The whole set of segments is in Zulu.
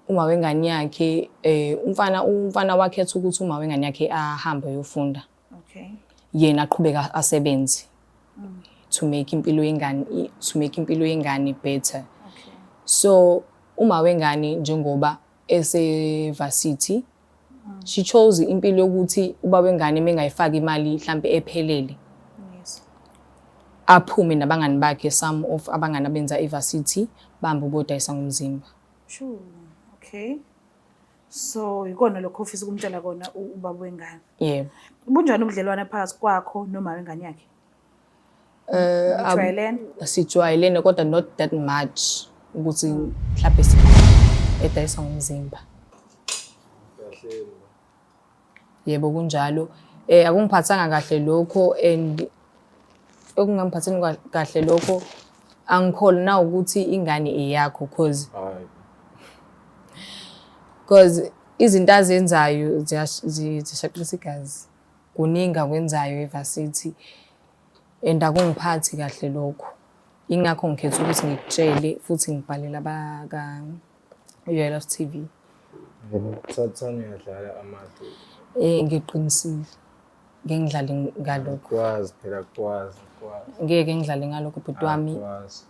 uma wengane yakhe umfana wakhetha ukuthi uma wengane yakhe ahambe yofunda. Okay. Yena aqhubeka asebenze. To make impilo yengane better. Okay. So uma wengane njengoba ese-varsity she chose impilo yokuthi uba wengane mengayifaka imali mhlambe ephelele. Yes. Aphume nabangani bakhe some of abangani abenza e-varsity bamba ubodayisa ngomzimba. Sure. Okay. So ikona lokho ofisa ukumtshela kona ubaba wengane. Yebo. Bunjani ubudlelwane phakathi kwakho noma wengane yakhe? Sijwayelene kodwa not that much ukuthi mhlawumbe edayisa ngomzimba. Yebo kunjalo. Akungiphathanga kahle lokho and okungangiphatheni kahle lokho angikholwa na ukuthi ingane iyakho because izinto azenzayo zishaqisa igazi. Kuningi akwenzayo e-varsity and akungiphathi kahle lokho. Ingakho ngikhetha ukuthi ngikutshele futhi ngibhalele abaka ULF TV. Thathani uyadlala amadu. Ngiqinisile. Ngeke ngidlale ngalokho. Kwazi phela kwazi. Ngeke ngidlale ngalokho bhuti wami. Kwazi.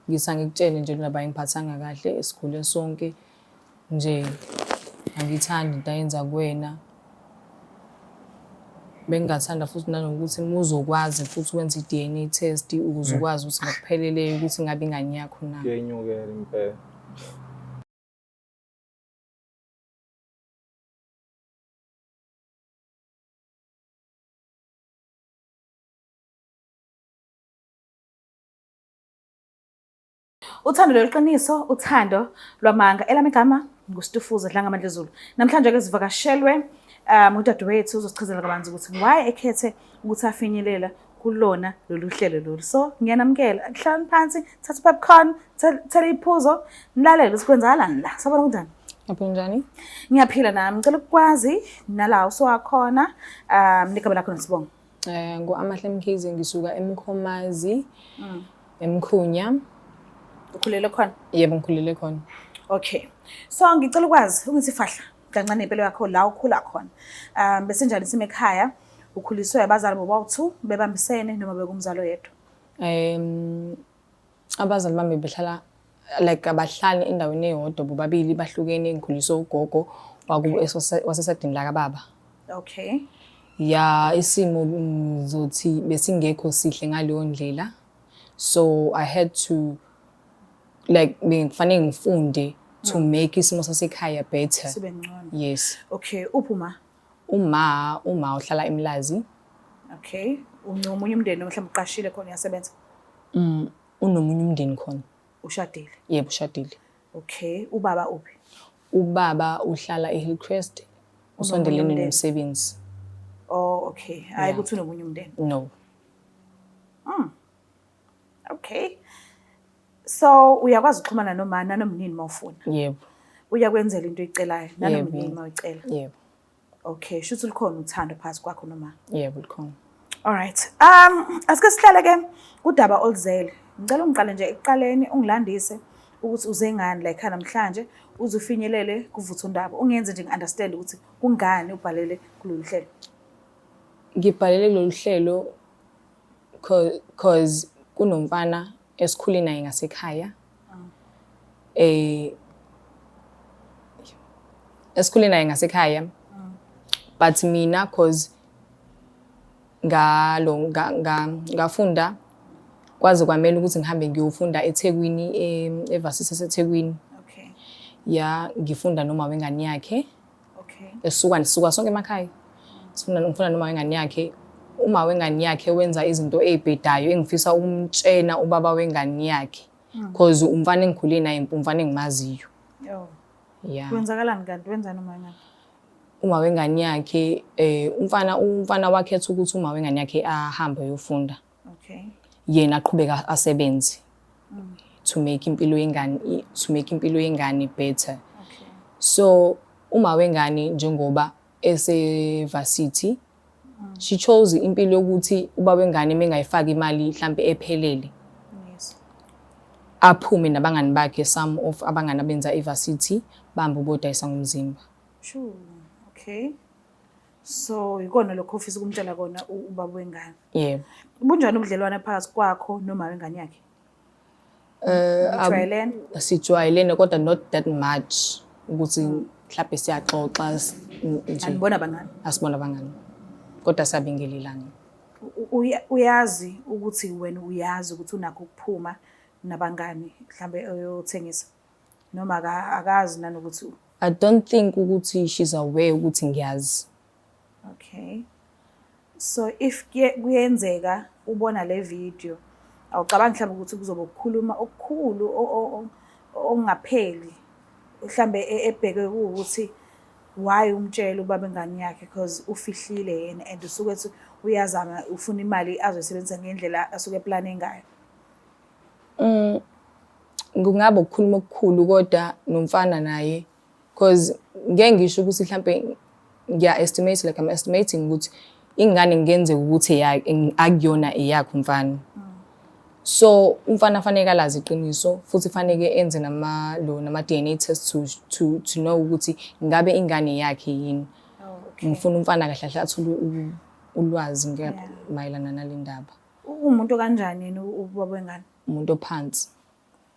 Ngisangikutshele nje laba ngiphathanga kahle esikhule sonke nje angithandi into ayenza kuwena. Bengingathanda futhi nanokuthi uzokwazi futhi wenza i-DNA test ukuze ukwazi ukuthi ngokupheleleyo ukuthi ngabe ingane yakho na. Kuyenyukela impela. Uthando lweqiniso, uthando lwamanga. Elami igama nguStufuza Dlangamandla Zulu. Namhlanje ke sivakashelwe udadewethu uzosichazela kabanzi ukuthi why ekhethe ukuthi afinyelela kulona lolu hlelo lolu. So ngiyanamkela, hlala phansi, thatha popcorn, thela iphuzo, nilalele sikwenzakalani la. Sabona kunjani? Yaphi njani? Ngiyaphila nami, ngicela ukwazi nala usowakhona negama lakho nesibongo. Ngo-Amahle Mkhize ngisuka eMkhomazi, eMkhunya. Ukhulele khona? Yebo ngikhulele khona. Okay. So ngicela ukwazi ukuthi fahla kancane impilo yakho la ukhula khona. Bese njani sime ekhaya ukhuliswe abazali bobawu2 bebambisene noma bekumzalo yedwa? Abazali bami behlala like abahlali endaweni eyodwa bobabili bahlukene ngikhuliswe ugogo wasesadini la kababa. Okay. Ya isimo ngizothi besingekho sihle ngaleyo ndlela. So I had to like bengifanele ngifunde to make isimo sasekhaya better. Sibe ngcono. Yes. Okay, uphuma? Uma uhlala eMlazi. Okay. Unomunye umndeni mhlawumbe uqashile khona uyasebenza? Unomunye umndeni khona. Ushadile? Yebo ushadile. Okay. Ubaba uphi? Ubaba uhlala eHillcrest. Usondelene nomsebenzi. Oh, okay. Hayi ukuthi unomunye umndeni? No. Okay. So uyakwazi ukuxhumana nomama nomnini mawufuna? Yebo. Uyakwenzela into oyicelayo nanomnini mawucela? Yebo. Okay, shuthi likhona uthando phakathi kwakho nomama? Yebo likhona. All right. Asike sihlale ke kudaba oluzele. Ngicela ungiqale nje ekuqaleni ungilandise ukuthi uze ngani la ekhaya namhlanje uzufinyelele kuvutha undaba. Ungenze nje ngiunderstand ukuthi kungani ubhalele kulolu hlelo. Ngibhalele kulolu hlelo cause kunomfana esikhule naye ngasekhaya. Esikhule naye ngasekhaya. But mina cause ngafunda kwazi kwamela ukuthi ngihambe ngiyofunda eThekwini eVarsity eThekwini. Okay. Ya ngifunda noma wengane yakhe. Okay. Sisuka sonke emakhaya. Ngifunda noma wengane yakhe. Uma wengane yakhe wenza izinto ezibhedayo engifisa ukumtshena ubaba wengane yakhe because umfana engikhule naye umfana engimaziyo. Yo. Yeah. Kwenzakalani kanti wenzani uma wengane? Uma wengane yakhe umfana wakhetha ukuthi uma wengane yakhe ahambe yofunda. Okay. Yena aqhubeka asebenze. To make impilo yengane better. Okay. So uma wengane njengoba ese-varsity she chose impilo yokuthi uba wengane mengayifaka imali mhlambe ephelele. Yes. aphume nabangani bakhe, some of abangani abenza i-varsity bambe ubodayisa ngomzimba. Sure. Okay. So ikona lokho ofisa ukumtshela kona ubaba wengane. Yebo. Bunjani ubudlelwane phakathi kwakho noma wengane yakhe? Nijwayelene? Sijwayelene kodwa not that much ukuthi mhlawumbe siyaxoxa nje. Anibona bangani? Asibona bangani. Kodwa siyabingelelana. Uyazi ukuthi wena uyazi ukuthi unakho ukuphuma nabangani mhlambe uyothengisa noma akazi nanokuthi I don't think ukuthi she's aware ukuthi ngiyazi. Okay. So if kuyenzeka ubona le video awucabangi mhlawumbe ukuthi kuzoba ukukhuluma okukhulu ongapheli mhlambe ebheke ukuthi why umtshela ubaba engane yakhe because ufihlile yena and usuke ethi uyazama ufuna imali azoyisebenzisa ngendlela asuke plane ngayo. Kungaba ukukhuluma okukhulu kodwa nomfana naye because ngeke ngisho ukuthi mhlambe ngiya-estimate like I'm estimating ukuthi ingane ngenzeka ukuthi akuyona eyakho umfana. So umfana fanele alazi iqiniso futhi fanele enze nama-DNA test to know ukuthi ngabe ingane yakhe yini. Ngifuna umfana kahle kahle athole ulwazi mayelana nale ndaba. Umuntu kanjani yena ubaba wengane? Umuntu ophansi.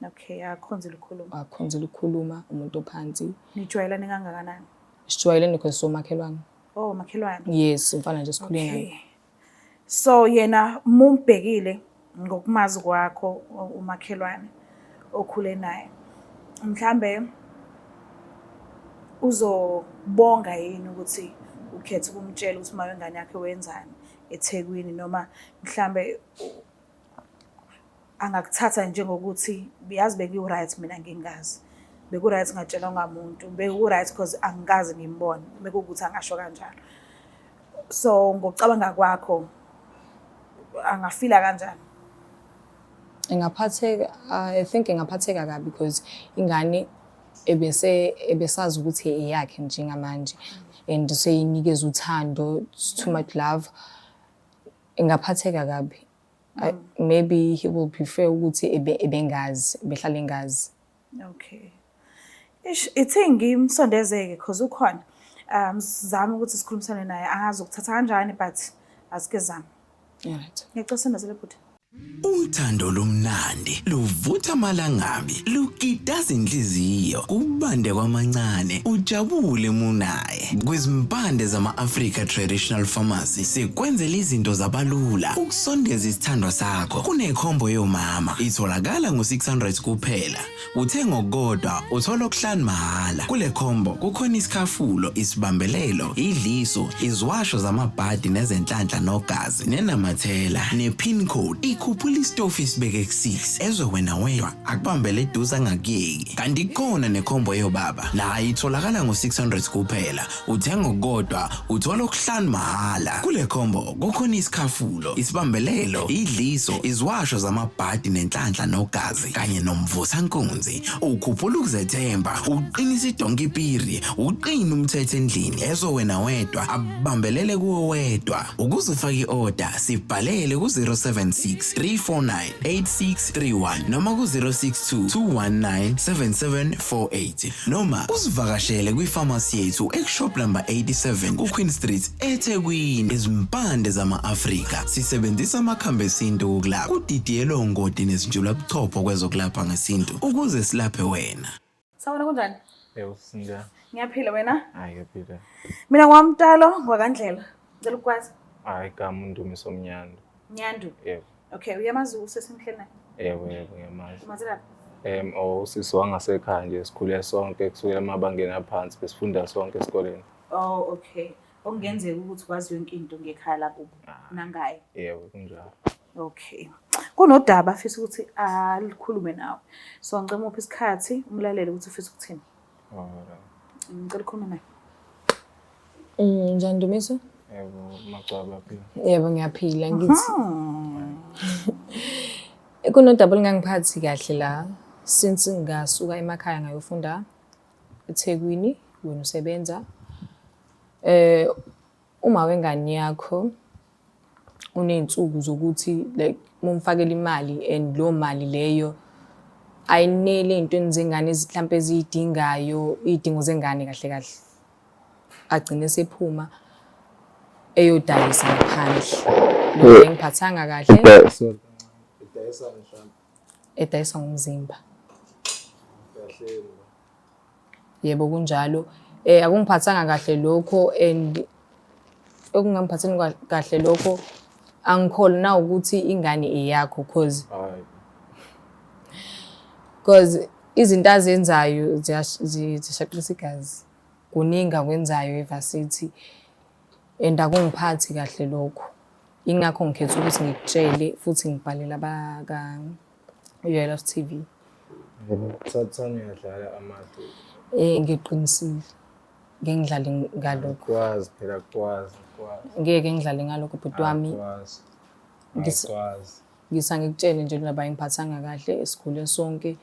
Okay, akhonzile ukukhuluma. Akhonzile ukukhuluma, umuntu ophansi. Nijwayelane kangakanani? Sijwayelene because somakhelwane. Oh, makhelwane. Yes, umfana nje sikhule naye. So yena mumbhekile ngokumazi kwakho umakhelwane okhule naye. Mhlambe uzobonga yini ukuthi ukhethe ukumtshela ukuthi uma wengane yakhe wenzani eThekwini noma mhlambe angakuthatha njengokuthi biyazi beku right mina ngingazi. Beku right ngatshela ngamuntu. Beku right because angikazi ngimbone. Bekukuthi angasho kanjalo. So ngokucabanga kwakho angafila kanjani? I think engaphatheka kabi because ingane ebesazi ukuthi eyakhe njengamanje and seyinikeza uthando, too much love. Engaphatheka kabi. Maybe he will prefer ukuthi ebengazi behlale ngazi. Okay. Ithi ngimsondezeke because ukhona zama ukuthi sikhulumisane naye angazi ukuthatha kanjani but asike zama. Alright. Ngiyacela bhuti. Uthando lumnandi luvutha amalangabi lugidasa inhliziyo kubande kwamancane ujabule munaye kwizimpande zama-Africa Traditional Pharmacy sikwenzela izinto zabalula ukusondeza isithandwa sakho kunekhombo yomama itholakala ngo-600 kuphela uthenga okukodwa uthola okuhlanu mahhala kule khombo kukhona isikhafulo isibambelelo idliso iziwasho zamabhadi nezenhlanhla nogazi nenamathela nepin code ikhuphula istofu isibeke ku6 ezwe wena wedwa akubambele eduze angakuyeki kanti khona nekhombo yobaba nayo itholakala ngo-600 kuphela uthenga okukodwa uthola okuhlanu mahhala kule khombo kukhona isikhafulo isibambelelo idliso iziwasho zamabhadi nenhlanhla nogazi kanye nomvusankunzi ukhuphula ukuzethemba uqinisa idonkipiri uqina umthetho endlini ezwe wena wedwa abambelele kuwo wedwa ukuze ufake i-order sibhalele ku-076 3498631 noma ku-062 2197748 noma usivakashele kwifamasi yethu ekshop number 87 kuQueen Street eThekwini izimpande zama-Afrika sisebenzisa amakhambi esintu ukulapha kudidiyelwe ongoti nezinjula buchopho kwezokulapha ngesintu ukuze silaphe wena. Sawona kunjani? Yebo sinjani? Ngiyaphila wena? Hayi ngiyaphila. Mina ngwamtalo ngwakandlela. Ngicela ukwazi. Hayi igama uNdumiso Mnyandu. Nyandu. Yebo. Okay, uyamazi usesemhleni naye? Yebo ngiyamazi. Umazela? Usisi wangasekhaya nje sikhule sonke kusukela emabangeni aphansi besifunda sonke esikoleni. Oh, okay. Okungenzeka ukuthi kwazi yonke into ngekhaya lakubo nangaye. Yebo kunjalo. Okay. Kunodaba afisa ukuthi alikhulume nawe. So ngicela uphe isikhathi umlaleli ukuthi ufisa ukuthini. Ngicela ukhulume naye. Njani Ndumiso? Yebo Macwaba phila. Yebo ngiyaphila ngithi. Kunodaba olungangiphathi kahle la since ngasuka emakhaya ngayofunda eThekwini wena usebenza. Uma wengane yakho uney'nsuku zokuthi like mumfakela imali and lo mali leyo ayinele ey'ntweni zengane mhlampe eziyidingayo, iy'dingo zengane kahle kahle. Agcine sephuma eyodayisa ngaphandle. Lokho engiphathanga kahle, edayisa ngomzimba. Yebo kunjalo. Akungiphathanga kahle lokho and okungangiphathini kahle lokho angikholwa na ukuthi ingane eyakho cause izinto azenzayo zishaqisa igazi. Kuningi akwenzayo eVarsity and akungiphathi kahle lokho. Ingakho ngikhetha ukuthi ngikutshele futhi ngibhalele ULF TV. Sathani uyadlala amahle. Ngiqinisile. Ngeke ngidlale ngalokho. Kwazi phela kwazi. Ngeke ngidlale ngalokho bhuti wami. Kwazi. Ngisangikutshele nje laba ngiphathanga kahle esikhule sonke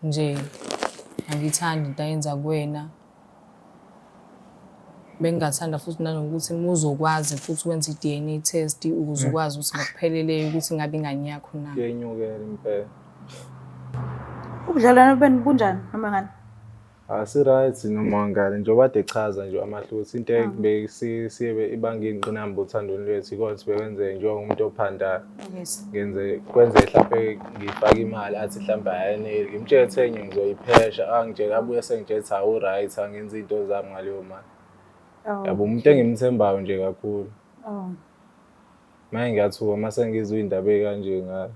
nje angithandi into ayenza kuwena. Bengingathanda futhi nanokuthi uzokwazi futhi wenza i-DNA test ukuze ukwazi ukuthi ngokupheleleyo ukuthi ngabe ingane yakho na. Kuyenyukela impela. Ubudlelwano benu bunjani noma ngani? Asi-right noma ngane njengoba kade echaza nje amahlusi into ebekisiye ibanga ingqinamba uthandweni lwethu kodwa bekwenzeke njengomuntu ophandayo. Yes. Kwenze mhlampe ngifake imali athi mhlampe ayanele ngimtshele enye ngizoyiphesha angitshela abuye sengitshela right angenza into zami ngaleyo mali. Yabo umuntu engimthembayo nje kakhulu. Manje ngiyathuka mase ngizwe indaba ekanje ngayo.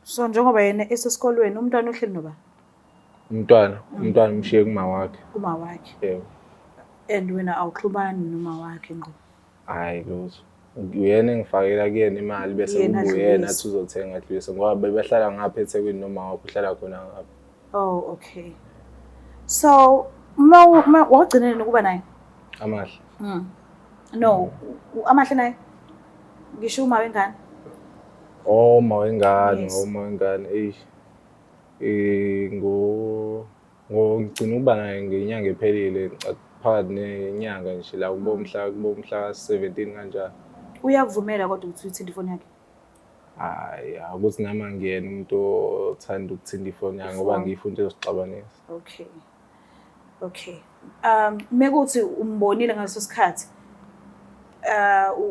So njengoba yena esesikolweni umntwana uhleli noba? Umntwana umshiye kuma wakhe. Kuma wakhe. Yebo. And wena awuxhumani noma wakhe ngqo? Hayi lutho. Uyena engifakela kuyena imali bese ubuyena athi uzothenga adlulise ngoba bebehlala ngapha eThekwini noma wakho uhlala khona ngapha. Oh okay. So wagcinene nokuba naye? Amahle. No, amahle naye. Ngisho uma wengane. Uma wengane ngigcina ukuba naye ngenyanga ephelile phakathi nenyanga nje la kubo mhla ka-17 kanjalo. Uyakuvumela kodwa ukuthi uyithinte ifoni yakhe? Hayi ukuthi nami ngiyena umuntu othanda ukuthinta ifoni yakhe ngoba ngiyifuna ezosixabanisa. Okay. Mekuthi umbonile ngaso sikhathi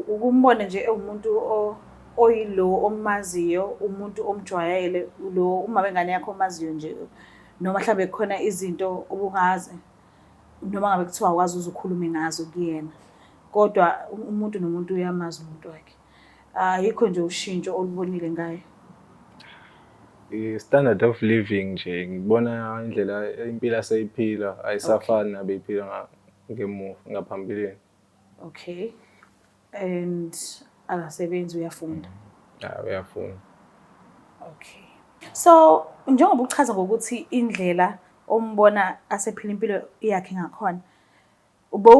ukumbona nje ewumuntu oyilo omaziyo, umuntu omjwayele lo uma wengane yakho omaziyo nje noma mhlambe khona izinto obungazi noma ngabe kuthiwa akwazi uzukhuluma ngazo kuyena kodwa umuntu nomuntu uyamazi umuntu wakhe. Yikho nje ushintsho olubonile ngaye. I-standard of living nje ngibona indlela impilo aseyiphila ayisafani nabeyiphila ngemuva ngaphambilini. Okay. And akasebenzi uyafunda. Uyafunda. Okay. So njengoba uchaza ngokuthi indlela ombona asephila impilo yakhe ngakhona ube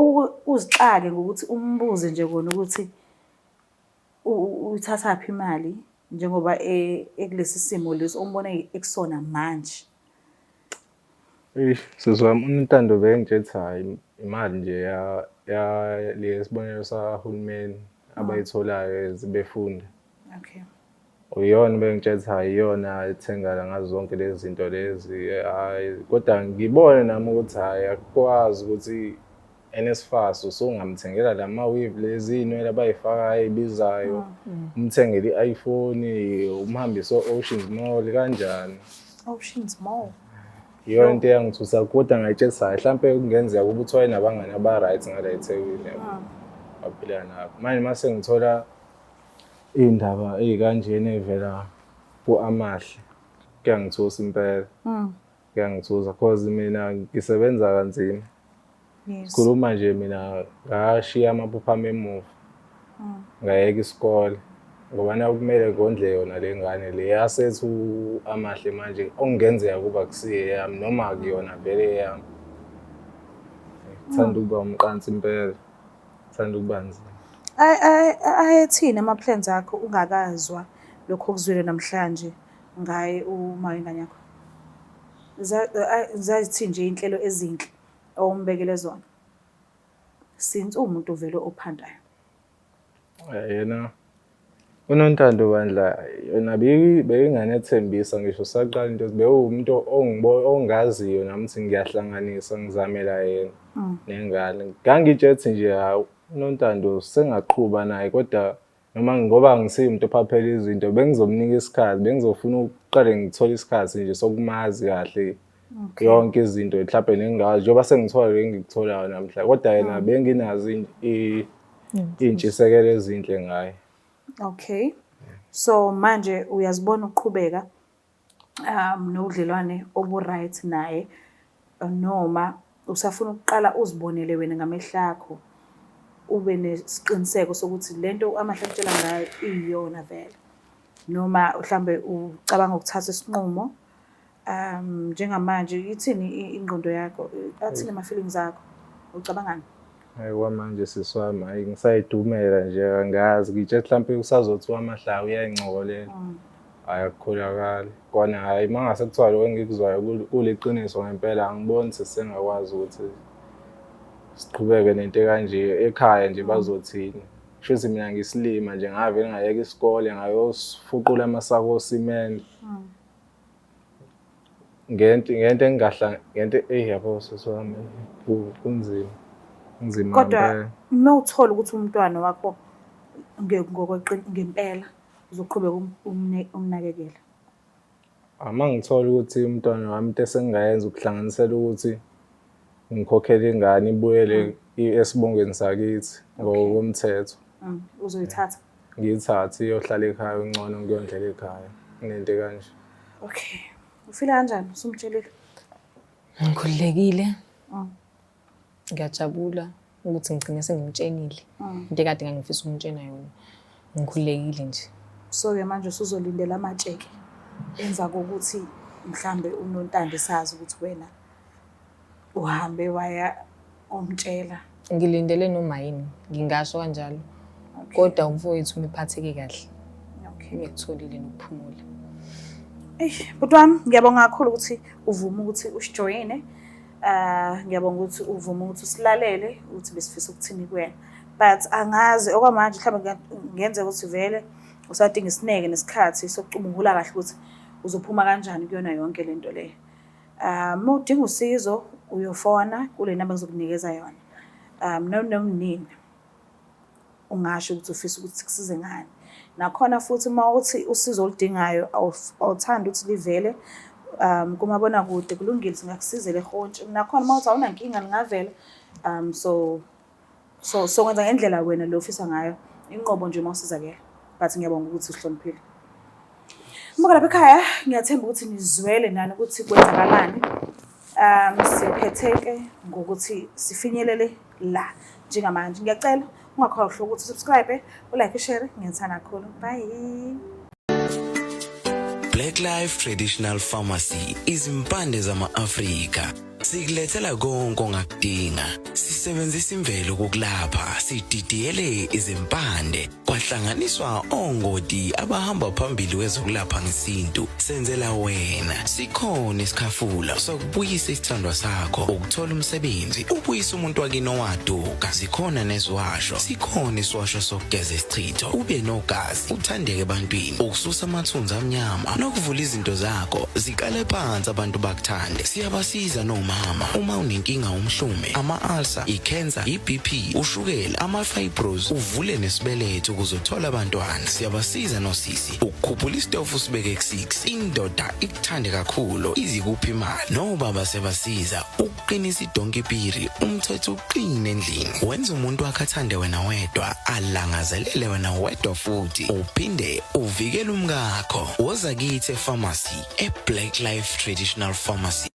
uzixake ngokuthi umbuze nje kona ukuthi uthatha phi imali njengoba ekulesi simo lesi ombona ekusona manje. Sizwami uNtando bengithethe hayi imali nje ya lesibonelo sahulumeni abayitholayo ezibefunda. Okay. Uyona bengithethe hayi iyona ethengala ngazo zonke lezi zinto lezi hayi kodwa ngibone nami ukuthi hayi akwazi ukuthi NSFAS usungamthengela lama-weave lezi inwele abayifaka ezibizayo umthengele i-iPhone umhambise Oceans Mall kanjani. Oceans Mall. Iyo into eyangithusa kodwa ngayitshela mhlambe kungenzeka ukuthi wayena abangani aba-right ngala eThekwini baphila nabo. Manje mase ngithola indaba ezikanjena evela ku-Amahle kuyangithusa impela. Kuyangithusa cause mina ngisebenza kanzima. Sikhuluma nje mina ngashiya amaphupho ami emuva. Ngayeka isikole ngoba na kumele ngondle yona le ngane le yasethu Amahle manje okungenzeka kuba kusiye yami noma akuyona vele yami. Ngithanda ukuba umqansi impela. Ngithanda ukuba nzima. Ayethina ama-plans akho ungakazwa lokho okuzwile namhlanje ngaye uma wengane yakho. Zazithi nje inhlelo ezinhle ombekele zona. Since umuntu vele ophandayo. Yena uNontando Bandla yona beyinganethembisa ngisho saqala into bewumuntu ongaziyo nami ukuthi ngiyahlanganisa ngizamela yena nengane. Ngangitshethi nje hawu uNontando sengaqhubha naye kodwa noma ngoba ngisimuntu ophaphela izinto bengizomnika isikhathi bengizofuna ukuqale ngithole isikhathi nje sokumazi kahle yonke izinto mhlawumbe nengazi njengoba sengithola le ngikutholayo namhla kodwa yena benginazi iy'ntshisekelo ezinhle ngaye. Okay. So manje uyazibona uqhubeka nobudlelwane obu-right naye noma usafuna ukuqala uzibonele wena ngamehlo akho ube nesiqiniseko sokuthi lento amahla akutshela ngayo iyona vele noma mhlambe ucabanga ukuthatha isinqumo njengamanje ithini ingqondo yakho athini ama-feelings akho ucabangani? Hayi kwamanje siswami hayi ngisayidumela nje angazi ngitshe mhlawumbe kusazothiwa amahlaya uyayincokolela hayi akukholakali kona hayi mangase kuthiwa lo engikuzwayo kuliqiniso ngempela angiboni sesengakwazi ukuthi siqhubeke nento kanje ekhaya nje bazothini. Kushuthi mina ngisilima nje ngavele ngayeka isikole ngayosifuqula amasako osimende ngento yabo seswami kunzima. Kodwa uma uthola ukuthi umntwana wakho ngempela uzoqhubeka umnakekela. Uma ngithola ukuthi umntwana wami into esengayenza ukuhlanganisela ukuthi ngikhokhele ingane ibuyele esibongweni sakithi ngokomthetho. Uzoyithatha? Ngiyithathe iyohlala ekhaya ungcono ngiyondlela ekhaya nento kanje. Okay. Ufila kanjani usumtshelile? Ngikhululekile. Ngiyajabula ukuthi ngigcine sengimtshenile into ekade ngangifisa ukumtshena yona. Ngikhululekile nje. So manje usuzolindela amatsheke enza kokuthi mhlambe uNontando sazi ukuthi wena uhambe waya umtshela. Ngilindele noma yini ngingasho kanjalo kodwa umfowethu umephatheke kahle. Okay. Ngikutholile nokuphumula. Bhuti wami ngiyabonga kakhulu ukuthi uvuma ukuthi usijoyine. Ngiyabonga ukuthi uvuma ukuthi usilalele ukuthi besifisa ukuthini kuwena but angazi okwamanje mhlawumbe ngenze ukuthi vele usadinga isineke nesikhathi sokucubungula kahle ukuthi uzophuma kanjani kuyona yonke lento le. Uma udinga usizo uyofona kule namba ngizokunikeza yona. Nomnini ungasho ukuthi ufisa ukuthi kusize ngani. Nakhona futhi uma uthi usizo oludingayo awuthanda ukuthi livele kumabona kude kulungile singakusizela ehontshi nakhona uma uthi awunankinga lingavela so kwenza ngendlela wena lo ofisa ngayo inqobo nje mawusizakela but ngiyabonga ukuthi uhloniphile. Uma lapha ekhaya ngiyathemba ukuthi nizwele nani ukuthi kwenzakalani. Siphetheke ngokuthi sifinyelele la njengamanje. Ngiyacela ungakhohlwa ukuthi subscribe, ulike, share. Ngiyithanda kakhulu. Bye. Black Life Traditional Pharmacy izimpande zama-Afrika. Sikulethela konke ongakudinga. Sisebenzisa imvelo kokulapha, sididiyele izimpande, kwahlanganiswa ongoti abahamba phambili kwezokulapha ngesintu. Senzela wena. Sikhona isikhafula sokubuyisa isithandwa sakho, ukuthola umsebenzi, ubuyisa umuntu wakini owaduka. Sikhona neziwasho. Sikhona isiwasho sokugeza isichitho, ube nogazi, uthandeke ebantwini, ukususa amathunzi amnyama, nokuvula izinto zakho zikale phansi abantu bakuthande. Siyabasiza noma uma unenkinga umhlume, ama-ulcer, i-cancer, i-BP, ushukela, ama-fibros, uvule nesibeletho ukuzothola abantwana. Siyabasiza nosisi ukukhuphula isitofu sibeke ku-6, indoda ikuthande kakhulu izikuphi imali. Nobaba sebasiza ukuqinisa idonkipiri, umthetho uqine endlini. Wenza umuntu wakhe athande wena wedwa, alangazelele wena wedwa futhi uphinde uvikele umkakho. Woza kithi e-pharmacy, e-Black Life Traditional Pharmacy.